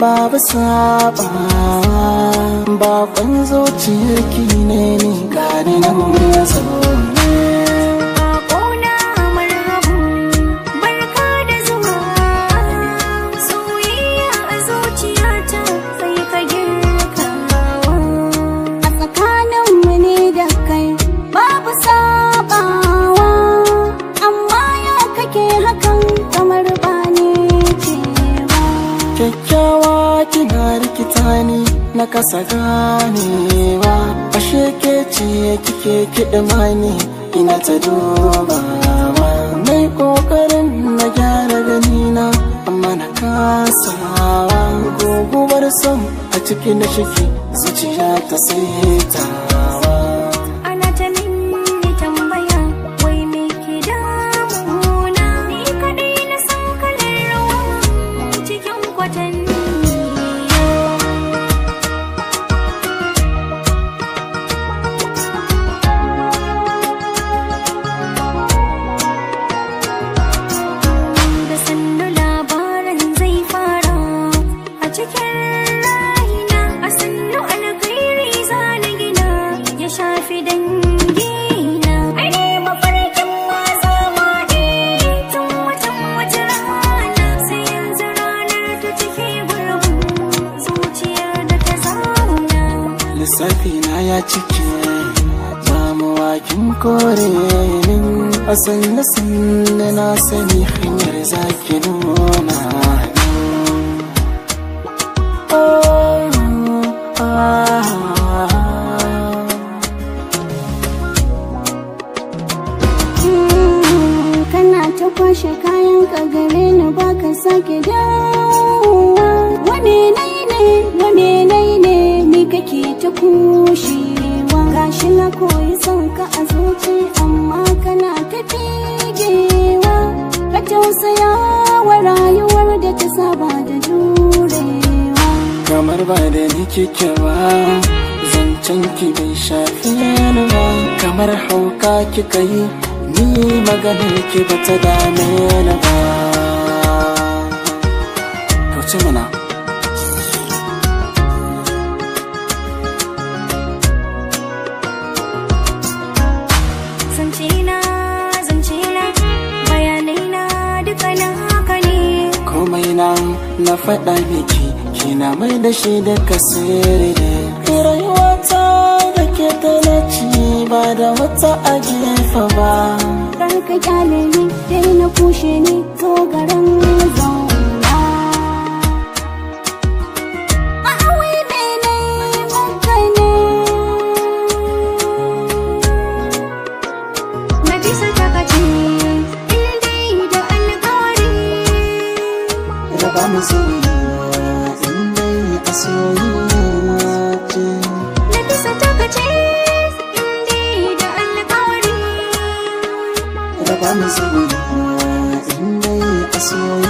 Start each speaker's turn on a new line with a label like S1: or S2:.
S1: babu sabawa. Bakon zuciyarki ne ni gani nan ya zaune.
S2: Bakona marhabu barka da zuwa, soyayya a zuciyata sai ka girkawa. A tsakaninmu ne da kai babu sabawa, amma ya kake hakan kamar ba ni ce ba.
S1: Kyakkyawa kina rikita ni na kasa ganewa, ashe ke ce kike kiɗima ni ina ta dubawa. Mai ƙoƙarin na gyara ganina amma na kasawa. Guguwar son a ciki na shiki zuciya ta saitawa.
S2: Ana ta mini tambaya wai me ke damuna, ni kaɗai na san kalar rawa cikin kwatanni.
S1: Lissafi na ya cike damuwakin kore min, a sanne na sani hanyar zaki nuna.
S2: Kana ta kwashe kayan ka gare ni baka sake dawowa. Wane nai ne ni kake ta kushewa. Gashi na koyi son ka a zuci amma kana ta figewa. Ka tausaya wa rayuwar da ta saba da jurewa.
S1: Kamar ba da ni kike ba, zancen ki bai shafe ni ba. Kamar hauka kika yi, ni maganar ki bata dame ni ba. Kauce mana.
S2: Zancena, bayanai na duka na haka ne.
S1: Komai na faɗa miki, kina mai da shi da kasiri. Rayuwata da ke talaci ba da wata a gefe ba.
S2: Karka kyale ni, dai na kushe ni, zo garin zauna. A awai mene maka ne, na bisa takaci indai da alƙawari.
S1: Raba mu soyayya indai a soyayya ce.
S2: Na bisa takaci indai da alƙawari.
S1: Raba mu soyayya indai a soyayya.